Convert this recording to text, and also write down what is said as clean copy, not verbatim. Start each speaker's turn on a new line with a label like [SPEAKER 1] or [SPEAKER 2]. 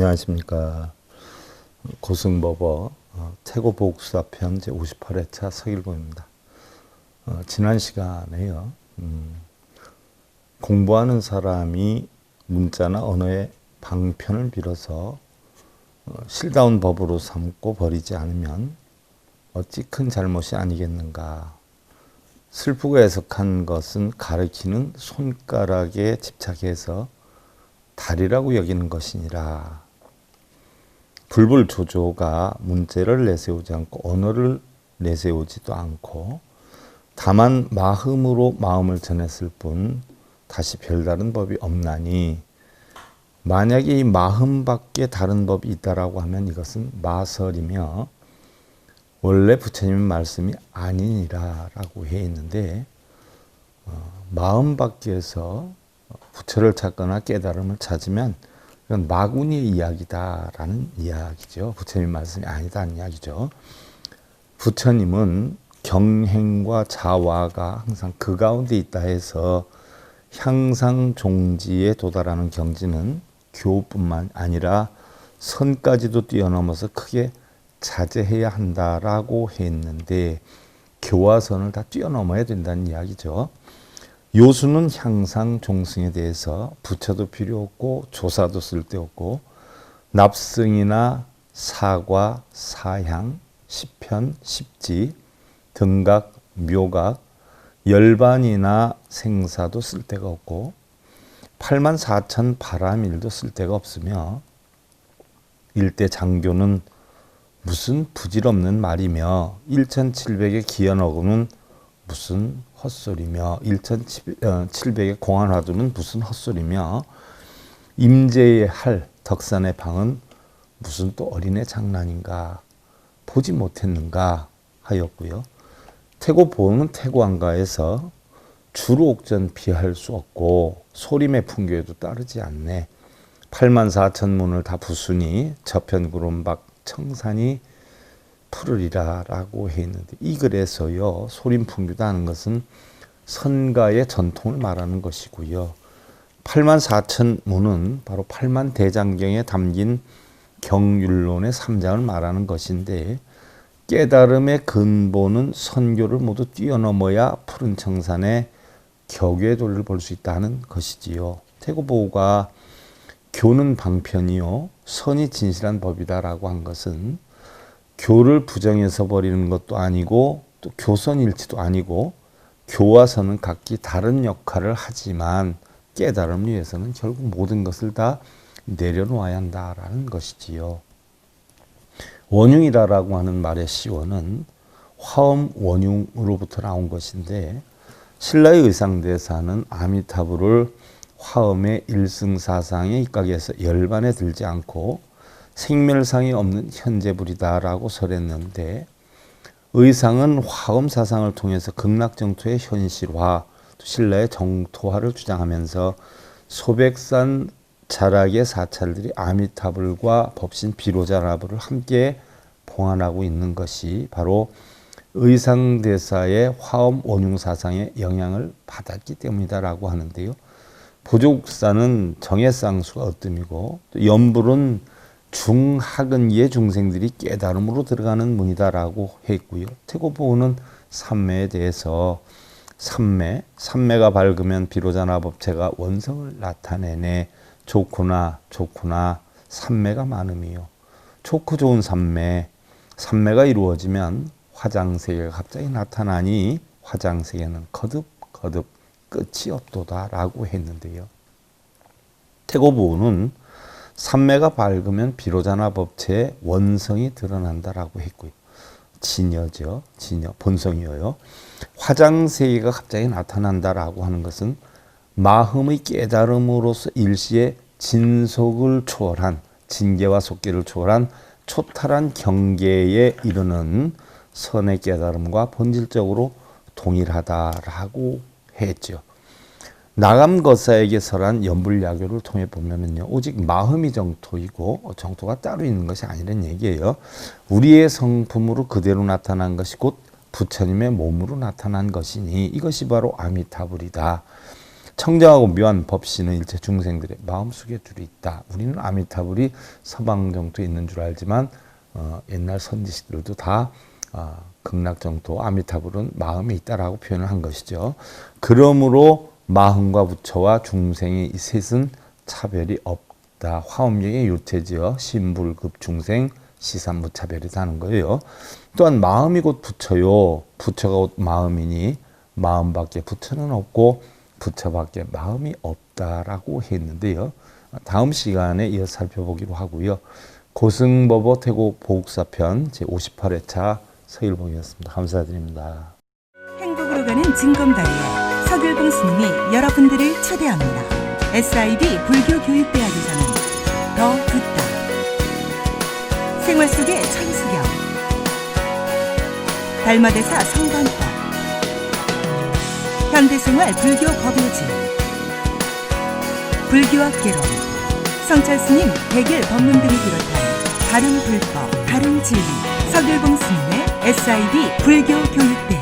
[SPEAKER 1] 안녕하십니까. 고승법어 태고보국수사편 제58회차 서일고입니다. 지난 시간에요. 공부하는 사람이 문자나 언어의 방편을 빌어서 실다운 법으로 삼고 버리지 않으면 어찌 큰 잘못이 아니겠는가. 슬프고 애석한 것은 가리키는 손가락에 집착해서 달이라고 여기는 것이니라. 불불조조가 문제를 내세우지 않고 언어를 내세우지도 않고 다만 마음으로 마음을 전했을 뿐 다시 별다른 법이 없나니, 만약에 이 마음밖에 다른 법이 있다라고 하면 이것은 마설이며 원래 부처님의 말씀이 아니니라 라고 해 있는데, 마음 밖에서 부처를 찾거나 깨달음을 찾으면 이건 마구니의 이야기다라는 이야기죠. 부처님 말씀이 아니다는 이야기죠. 부처님은 경행과 자화가 항상 그 가운데 있다 해서 향상 종지에 도달하는 경지는 교뿐만 아니라 선까지도 뛰어넘어서 크게 자제해야 한다라고 했는데, 교와 선을 다 뛰어넘어야 된다는 이야기죠. 요수는 향상 종승에 대해서 부처도 필요 없고 조사도 쓸데없고, 납승이나 사과, 사향, 시편, 십지, 등각, 묘각, 열반이나 생사도 쓸데가 없고, 84,000 바라밀도 쓸데가 없으며, 일대 장교는 무슨 부질없는 말이며 1700의 기연어구는 무슨 헛소리며 1700의 공안화두는 무슨 헛소리며 임재의 할 덕산의 방은 무슨 또 어린애 장난인가, 보지 못했는가 하였고요. 태고보는 태고안가에서 주로옥전 비할 수 없고 소림의 풍교에도 따르지 않네. 84,000문을 다 부수니 저편구름박 청산이 푸르리라 라고 했는데, 이 글에서요 소림풍규다 하는 것은 선가의 전통을 말하는 것이고요. 84,000문은 바로 8만대장경에 담긴 경율론의 3장을 말하는 것인데, 깨달음의 근본은 선교를 모두 뛰어넘어야 푸른 청산의 격의 도를 볼 수 있다는 것이지요. 태고보가 교는 방편이요 선이 진실한 법이다라고 한 것은 교를 부정해서 버리는 것도 아니고 또 교선일치도 아니고, 교와 선은 각기 다른 역할을 하지만 깨달음을 위해서는 결국 모든 것을 다 내려놓아야 한다라는 것이지요. 원흉이라고 하는 말의 시원은 화엄 원흉으로부터 나온 것인데, 신라의 의상대사는 아미타불을 화엄의 일승사상에 입각해서 열반에 들지 않고 생멸상이 없는 현재불이다라고 설했는데, 의상은 화엄 사상을 통해서 극락정토의 현실화, 신라의 정토화를 주장하면서 소백산 자락의 사찰들이 아미타불과 법신 비로자라불을 함께 봉안하고 있는 것이 바로 의상대사의 화엄 원흉 사상의 영향을 받았기 때문이다라고 하는데요. 보조국사는 정해쌍수가 어뜸이고, 또 연불은 중하근기의 중생들이 깨달음으로 들어가는 문이다라고 했고요. 태고보는 삼매에 대해서 삼매가 밝으면 비로자나 법체가 원성을 나타내네. 좋구나 삼매가 많음이요. 좋고 좋은 삼매가 이루어지면 화장세계가 갑자기 나타나니 화장세계는 거듭 끝이 없도다라고 했는데요. 태고보는 삼매가 밝으면 비로자나 법체의 원성이 드러난다라고 했고요. 진여죠. 진여, 본성이어요. 화장세계가 갑자기 나타난다라고 하는 것은 마음의 깨달음으로서 일시에 진속을 초월한, 진계와 속계를 초월한 초탈한 경계에 이르는 선의 깨달음과 본질적으로 동일하다라고 했죠. 나감거사에게 설한 연불야교를 통해 보면은요, 오직 마음이 정토이고 정토가 따로 있는 것이 아니라는 얘기예요. 우리의 성품으로 그대로 나타난 것이 곧 부처님의 몸으로 나타난 것이니 이것이 바로 아미타불이다. 청정하고 묘한 법신은 일체 중생들의 마음속에 둘이 있다. 우리는 아미타불이 서방정토에 있는 줄 알지만 옛날 선지식들도 다 극락정토 아미타불은 마음에 있다라고 표현을 한 것이죠. 그러므로 마흥과 부처와 중생의 이 셋은 차별이 없다. 화엄경의 요태지어 신불급 중생 시산무차별이라는 거예요. 또한 마음이 곧 부처요. 부처가 곧 마음이니 마음밖에 부처는 없고 부처밖에 마음이 없다라고 했는데요. 다음 시간에 이어 살펴보기로 하고요. 고승법어 태고 보국사편 제58회차 서일봉이었습니다. 감사드립니다.
[SPEAKER 2] 행복으로 가는 진검다리에 서길봉 스님이 여러분들을 초대합니다. SIB 불교교육대학에서는 더 듣다, 생활 속의 천수경, 달마대사 성관법, 현대생활 불교 법요지, 불교학 개론, 성찰스님 백일 법문 등을 비롯한 다른 불법, 다른 진리, 서길봉 스님의 SIB 불교교육대